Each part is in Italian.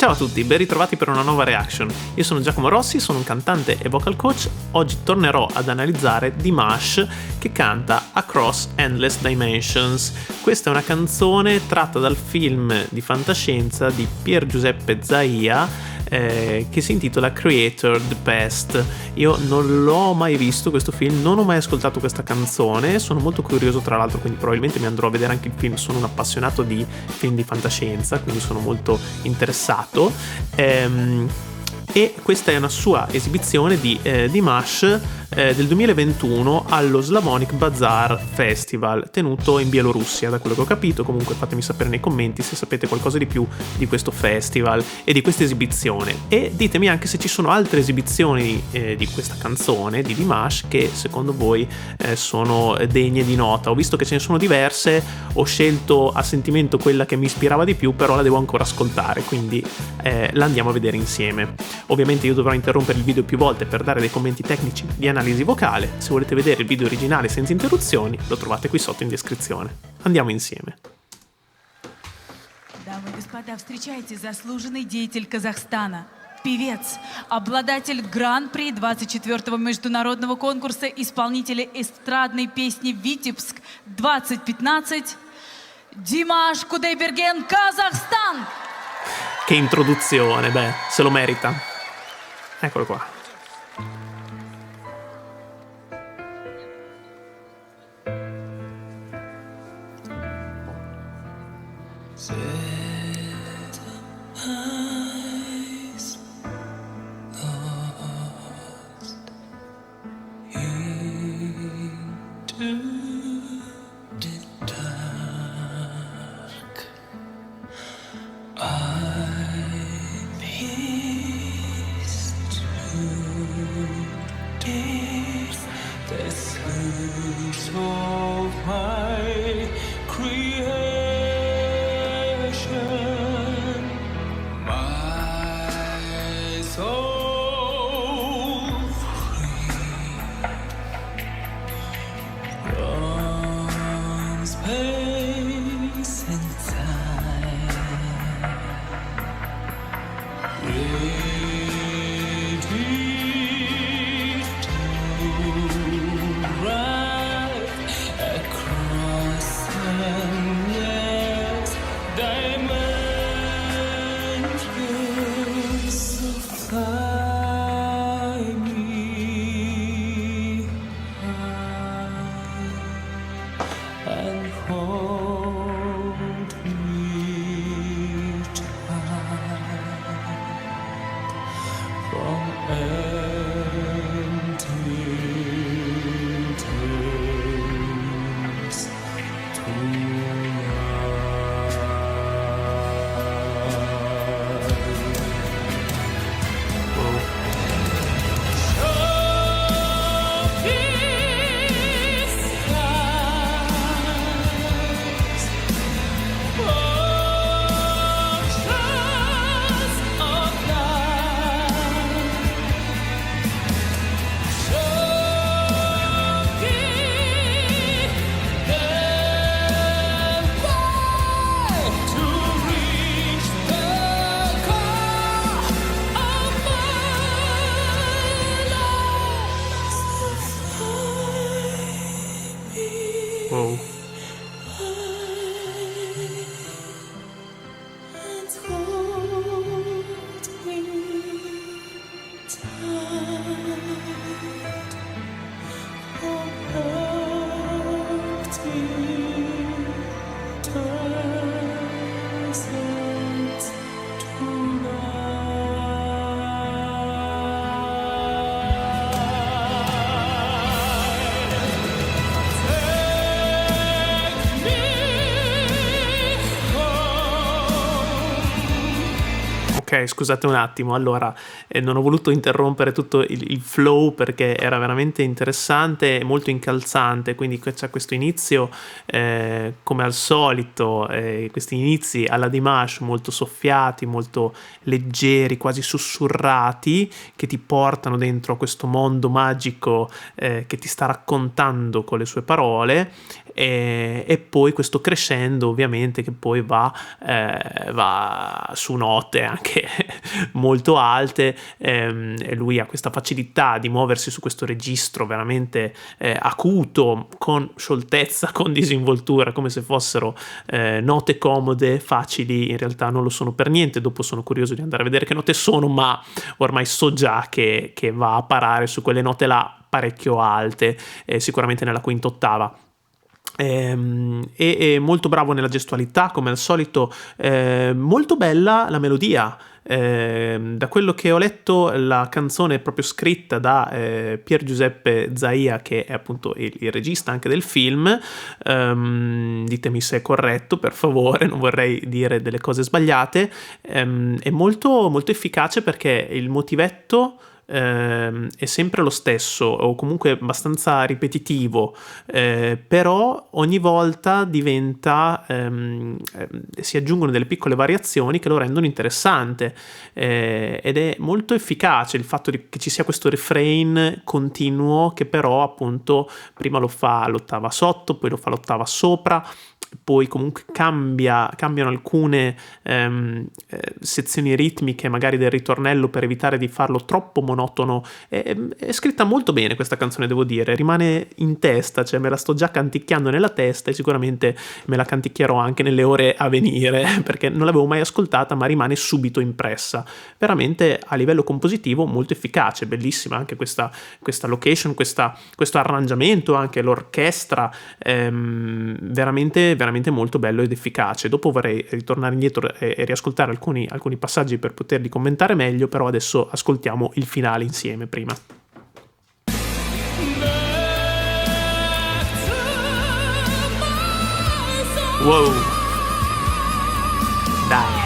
Ciao a tutti, ben ritrovati per una nuova reaction. Io sono Giacomo Rossi, sono un cantante e vocal coach. Oggi tornerò ad analizzare Dimash che canta Across Endless Dimensions. Questa è una canzone tratta dal film di fantascienza di Pier Giuseppe Zaia che si intitola Creator the Past. Io non l'ho mai visto questo film, non ho mai ascoltato questa canzone, sono molto curioso tra l'altro, quindi probabilmente mi andrò a vedere anche il film. Sono un appassionato di film di fantascienza, quindi sono molto interessato. E questa è una sua esibizione di Dimash del 2021 allo Slavonic Bazar Festival tenuto in Bielorussia, da quello che ho capito. Comunque fatemi sapere nei commenti se sapete qualcosa di più di questo festival e di questa esibizione, e ditemi anche se ci sono altre esibizioni di questa canzone di Dimash che secondo voi sono degne di nota. Ho visto che ce ne sono diverse, ho scelto a sentimento quella che mi ispirava di più, però la devo ancora ascoltare, quindi la andiamo a vedere insieme. Ovviamente io dovrò interrompere il video più volte per dare dei commenti tecnici di analisi vocale. Se volete vedere il video originale senza interruzioni, lo trovate qui sotto in descrizione. Andiamo insieme. Дамы и господа, встречайте заслуженный деятель Казахстана, певец, обладатель Гран-при 24-го международного конкурса исполнителей эстрадной песни «Витебск 2015» Димаш Кудайберген, Казахстан! Che introduzione, beh, se lo merita. Eccolo qua. Wow. Ok, scusate un attimo, allora non ho voluto interrompere tutto il flow perché era veramente interessante e molto incalzante, quindi c'è questo inizio come al solito, questi inizi alla Dimash molto soffiati, molto leggeri, quasi sussurrati, che ti portano dentro a questo mondo magico che ti sta raccontando con le sue parole, e poi questo crescendo ovviamente che poi va su note anche molto alte, e lui ha questa facilità di muoversi su questo registro veramente acuto, con scioltezza, con disinvoltura, come se fossero note comode, facili. In realtà non lo sono per niente. Dopo sono curioso di andare a vedere che note sono, ma ormai so già che va a parare su quelle note là parecchio alte, sicuramente nella quinta ottava. E molto bravo nella gestualità, come al solito. Molto bella la melodia. Da quello che ho letto, la canzone è proprio scritta da Pier Giuseppe Zaia, che è appunto il regista anche del film. Ditemi se è corretto, per favore, non vorrei dire delle cose sbagliate. È molto, molto efficace, perché il motivetto è sempre lo stesso, o comunque abbastanza ripetitivo, però ogni volta diventa si aggiungono delle piccole variazioni che lo rendono interessante, ed è molto efficace il fatto che ci sia questo refrain continuo, che però appunto prima lo fa all'ottava sotto, poi lo fa all'ottava sopra, poi comunque cambiano alcune sezioni ritmiche magari del ritornello, per evitare di farlo troppo monotono. È scritta molto bene questa canzone, devo dire, rimane in testa, cioè me la sto già canticchiando nella testa, e sicuramente me la canticchierò anche nelle ore a venire, perché non l'avevo mai ascoltata, ma rimane subito impressa. Veramente a livello compositivo molto efficace, bellissima anche questa location, questo arrangiamento, anche l'orchestra, veramente molto bello ed efficace. Dopo vorrei ritornare indietro e riascoltare alcuni passaggi per poterli commentare meglio, però adesso ascoltiamo il finale insieme prima. Wow, dai.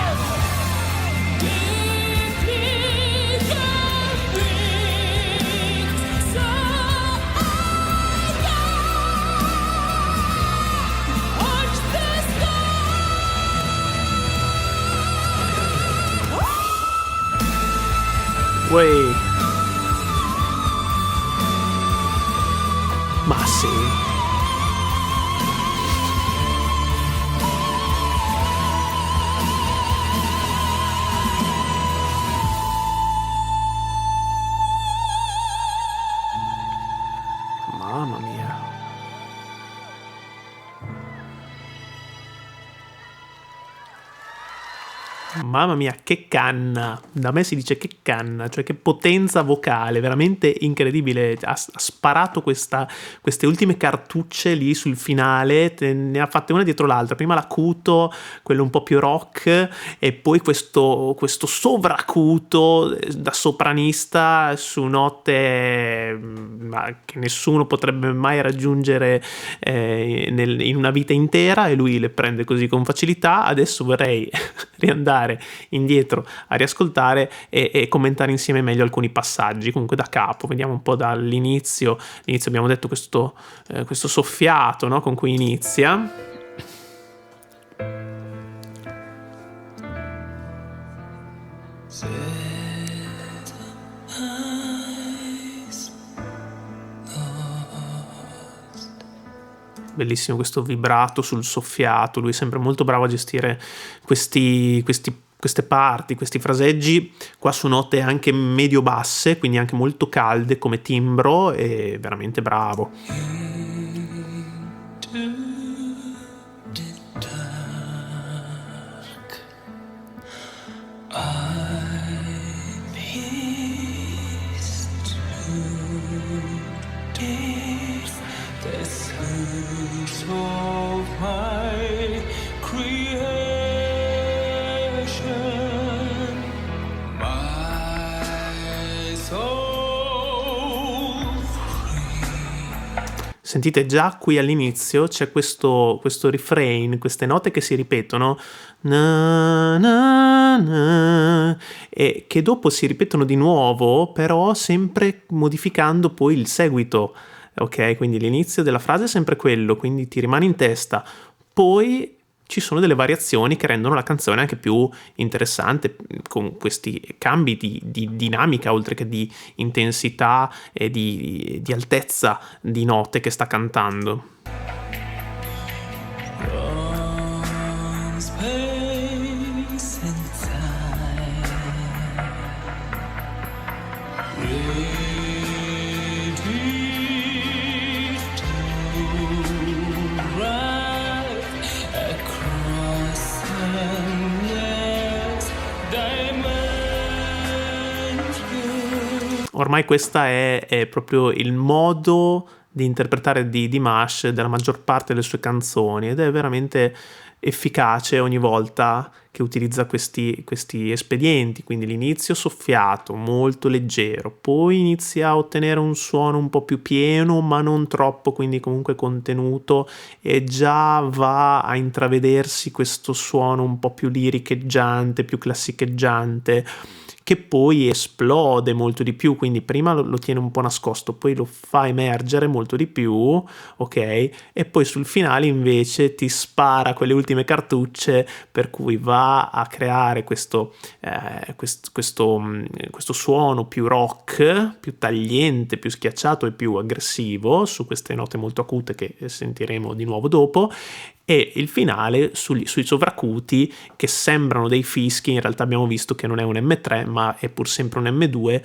Uè. Ma sì. Mamma mia. Mamma mia, che canna! Da me si dice che canna, cioè che potenza vocale, veramente incredibile. Ha sparato queste ultime cartucce lì sul finale, ne ha fatte una dietro l'altra. Prima l'acuto, quello un po' più rock, e poi questo sovracuto da sopranista su note che nessuno potrebbe mai raggiungere in una vita intera, e lui le prende così con facilità. Adesso vorrei riandare indietro a riascoltare e commentare insieme meglio alcuni passaggi, comunque da capo. Vediamo un po' dall'inizio. L'inizio, abbiamo detto, questo soffiato, no, con cui inizia. Bellissimo questo vibrato sul soffiato. Lui è sempre molto bravo a gestire queste parti, questi fraseggi qua su note anche medio-basse, quindi anche molto calde come timbro, e veramente bravo. Sentite già qui all'inizio c'è questo refrain, queste note che si ripetono, na, na, na, e che dopo si ripetono di nuovo, però sempre modificando poi il seguito. Ok, quindi l'inizio della frase è sempre quello, quindi ti rimane in testa. Poi ci sono delle variazioni che rendono la canzone anche più interessante, con questi cambi di dinamica, oltre che di intensità e di altezza di note che sta cantando. Ormai questa è proprio il modo di interpretare di Dimash della maggior parte delle sue canzoni, ed è veramente efficace ogni volta che utilizza questi espedienti. Quindi l'inizio soffiato, molto leggero, poi inizia a ottenere un suono un po' più pieno ma non troppo, quindi comunque contenuto, e già va a intravedersi questo suono un po' più liricheggiante, più classicheggiante, che poi esplode molto di più. Quindi prima lo tiene un po' nascosto, poi lo fa emergere molto di più, ok? E poi sul finale invece ti spara quelle ultime cartucce, per cui va a creare questo suono più rock, più tagliente, più schiacciato e più aggressivo su queste note molto acute che sentiremo di nuovo dopo, e il finale sui sovracuti che sembrano dei fischi. In realtà abbiamo visto che non è un M3 ma è pur sempre un M2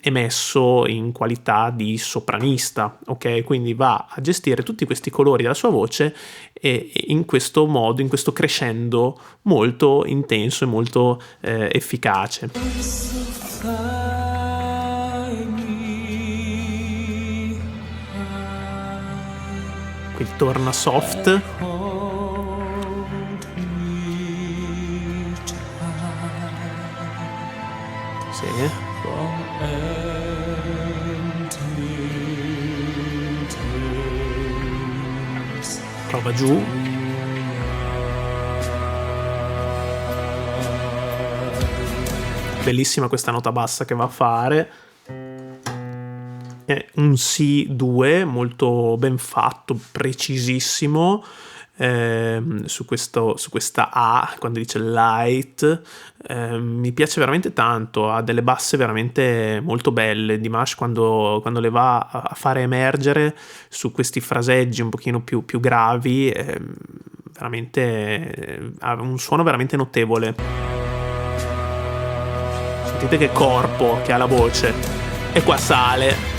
emesso in qualità di sopranista, ok? Quindi va a gestire tutti questi colori della sua voce e in questo modo, in questo crescendo molto intenso e molto efficace. Qui torna soft. Sì. Prova giù. Bellissima questa nota bassa che va a fare. È un Si2 molto ben fatto, precisissimo, su questa A quando dice light. Mi piace veramente tanto, ha delle basse veramente molto belle. Dimash quando le va a fare emergere su questi fraseggi un pochino più gravi, veramente ha un suono veramente notevole. Sentite che corpo che ha la voce, e qua sale.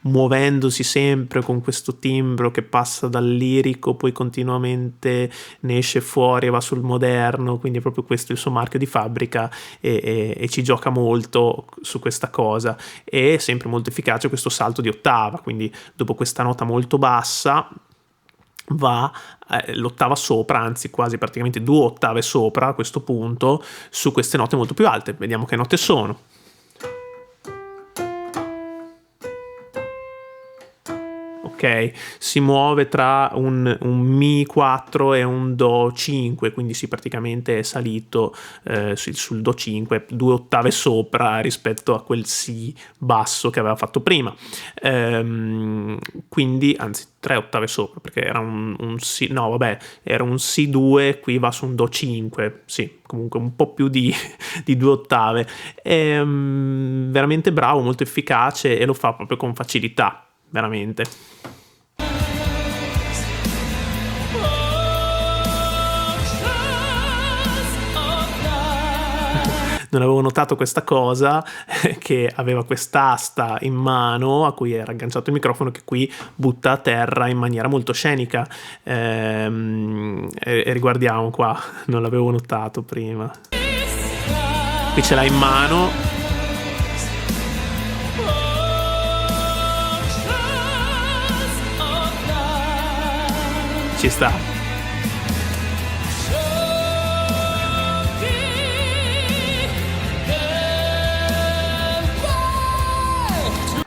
Muovendosi sempre con questo timbro che passa dal lirico, poi continuamente ne esce fuori e va sul moderno, quindi è proprio questo il suo marchio di fabbrica, e ci gioca molto su questa cosa. È sempre molto efficace questo salto di ottava, quindi dopo questa nota molto bassa va l'ottava sopra, anzi quasi praticamente 2 ottave sopra a questo punto, su queste note molto più alte. Vediamo che note sono. Ok, si muove tra un Mi 4 e un Do 5, quindi sì, praticamente è salito sul Do 5 2 ottave sopra rispetto a quel Si basso che aveva fatto prima, quindi anzi 3 ottave sopra, perché era un Si, no vabbè, era un Si2, qui va su un Do 5, sì, comunque un po' più di 2 ottave. È veramente bravo, molto efficace, e lo fa proprio con facilità, veramente. Non avevo notato questa cosa, che aveva quest'asta in mano a cui era agganciato il microfono, che qui butta a terra in maniera molto scenica, e riguardiamo qua, non l'avevo notato prima. Qui ce l'ha in mano. Ci sta.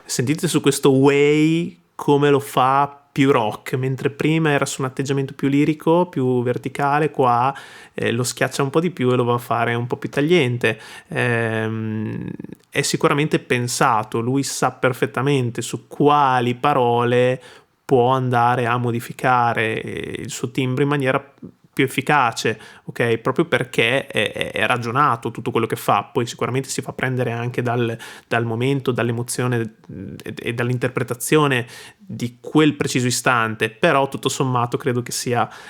Sentite su questo way come lo fa più rock, mentre prima era su un atteggiamento più lirico, più verticale, qua lo schiaccia un po' di più e lo va a fare un po' più tagliente. È sicuramente pensato, lui sa perfettamente su quali parole può andare a modificare il suo timbro in maniera più efficace, ok? Proprio perché è ragionato tutto quello che fa. Poi sicuramente si fa prendere anche dal momento, dall'emozione e dall'interpretazione di quel preciso istante, però tutto sommato credo che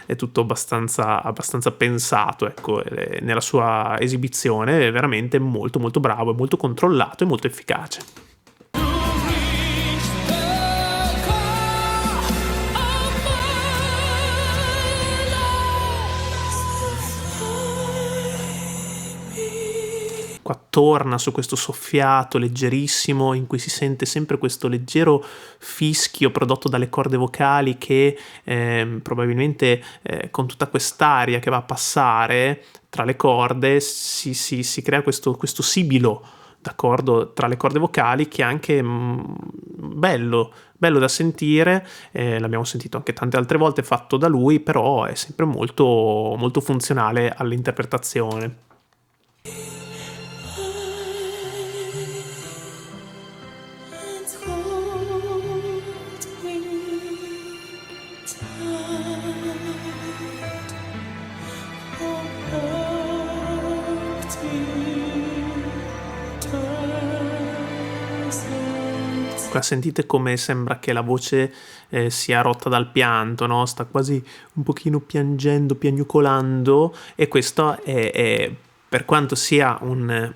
è tutto abbastanza pensato, ecco, nella sua esibizione. È veramente molto molto bravo, è molto controllato e molto efficace. qua torna su questo soffiato leggerissimo in cui si sente sempre questo leggero fischio prodotto dalle corde vocali che probabilmente con tutta quest'aria che va a passare tra le corde si crea questo sibilo, d'accordo, tra le corde vocali, che è anche bello da sentire. L'abbiamo sentito anche tante altre volte fatto da lui, però è sempre molto, molto funzionale all'interpretazione. Qua sentite come sembra che la voce sia rotta dal pianto, no? Sta quasi un pochino piangendo, piagnucolando, e questo è per quanto sia un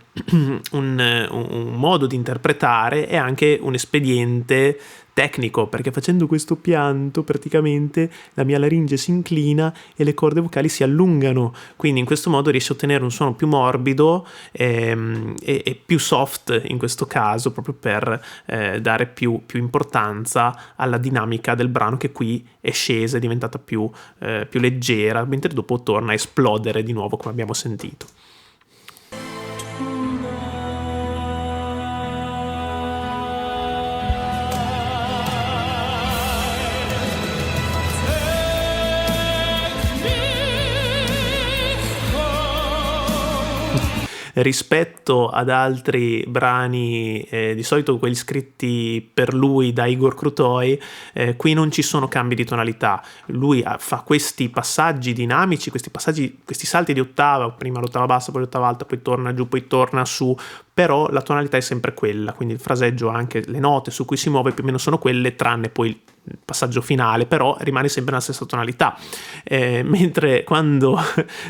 modo di interpretare, è anche un espediente tecnico, perché facendo questo pianto praticamente la mia laringe si inclina e le corde vocali si allungano, quindi in questo modo riesce a ottenere un suono più morbido e più soft in questo caso, proprio per dare più importanza alla dinamica del brano, che qui è scesa, è diventata più leggera, mentre dopo torna a esplodere di nuovo, come abbiamo sentito. Rispetto ad altri brani, di solito quelli scritti per lui da Igor Kruтой, qui non ci sono cambi di tonalità. Lui fa questi passaggi dinamici, questi salti di ottava, prima l'ottava bassa, poi l'ottava alta, poi torna giù, poi torna su, però la tonalità è sempre quella, quindi il fraseggio, anche le note su cui si muove più o meno sono quelle, tranne poi il passaggio finale, però rimane sempre nella stessa tonalità. Mentre quando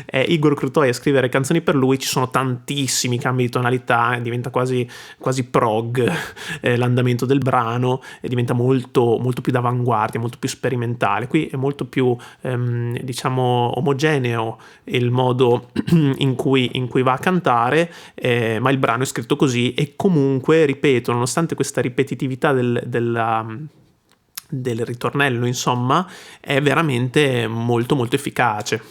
è Igor Kruтой a scrivere canzoni per lui ci sono tantissimi cambi di tonalità, diventa quasi prog l'andamento del brano, e diventa molto, molto più d'avanguardia, molto più sperimentale. Qui è molto più diciamo omogeneo il modo in cui va a cantare, ma il brano è scritto così, e comunque, ripeto, nonostante questa ripetitività del ritornello, insomma, è veramente molto molto efficace.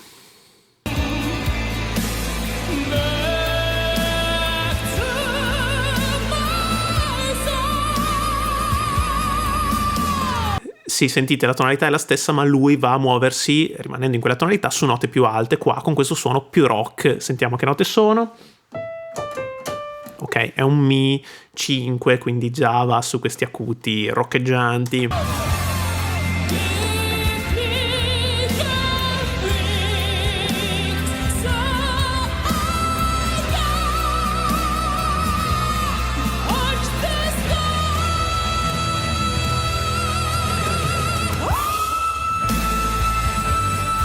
Sì, sentite, la tonalità è la stessa, ma lui va a muoversi, rimanendo in quella tonalità, su note più alte, qua con questo suono più rock. Sentiamo che note sono. Ok, è un Mi 5, quindi già va su questi acuti roccheggianti.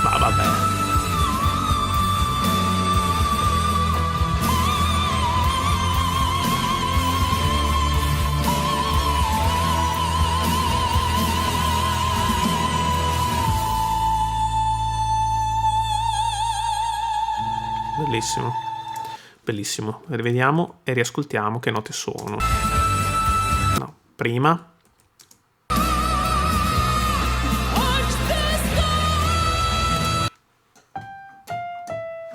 Ma vabbè. Bellissimo, bellissimo. Rivediamo e riascoltiamo che note sono. No, prima.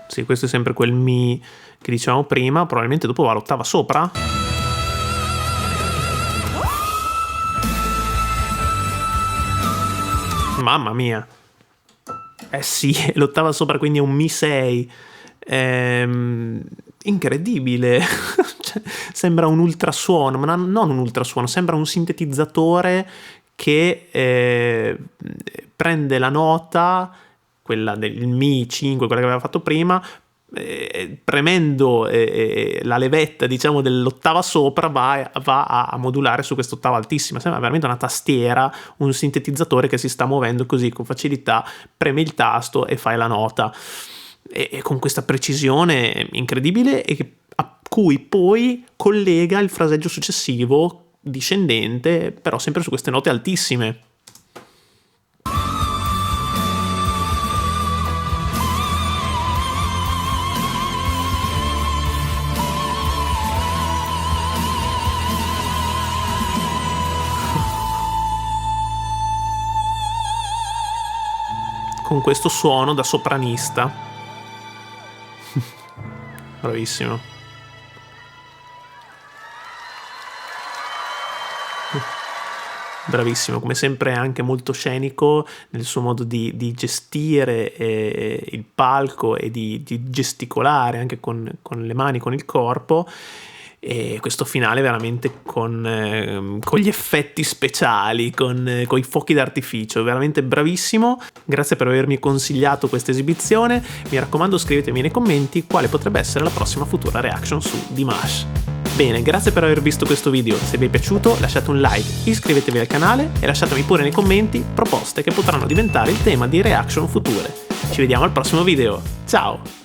Sì, questo è sempre quel Mi che dicevamo prima, probabilmente dopo va l'ottava sopra. Mamma mia. Eh sì, l'ottava sopra, quindi è un Mi 6. Incredibile. Cioè, sembra un ultrasuono, ma non un ultrasuono, sembra un sintetizzatore che prende la nota, quella del Mi 5, quella che aveva fatto prima, premendo la levetta, diciamo, dell'ottava sopra, va a modulare su quest'ottava altissima. Sembra veramente una tastiera, un sintetizzatore che si sta muovendo così con facilità, preme il tasto e fai la nota, e con questa precisione incredibile, e a cui poi collega il fraseggio successivo discendente, però sempre su queste note altissime. con questo suono da sopranista. Bravissimo. Bravissimo, come sempre anche molto scenico nel suo modo di gestire il palco e di gesticolare anche con le mani, con il corpo, e questo finale veramente con gli effetti speciali, con i fuochi d'artificio, veramente bravissimo. Grazie per avermi consigliato questa esibizione, mi raccomando scrivetemi nei commenti quale potrebbe essere la prossima futura reaction su Dimash. Bene, grazie per aver visto questo video, se vi è piaciuto lasciate un like, iscrivetevi al canale e lasciatemi pure nei commenti proposte che potranno diventare il tema di reaction future. Ci vediamo al prossimo video, ciao!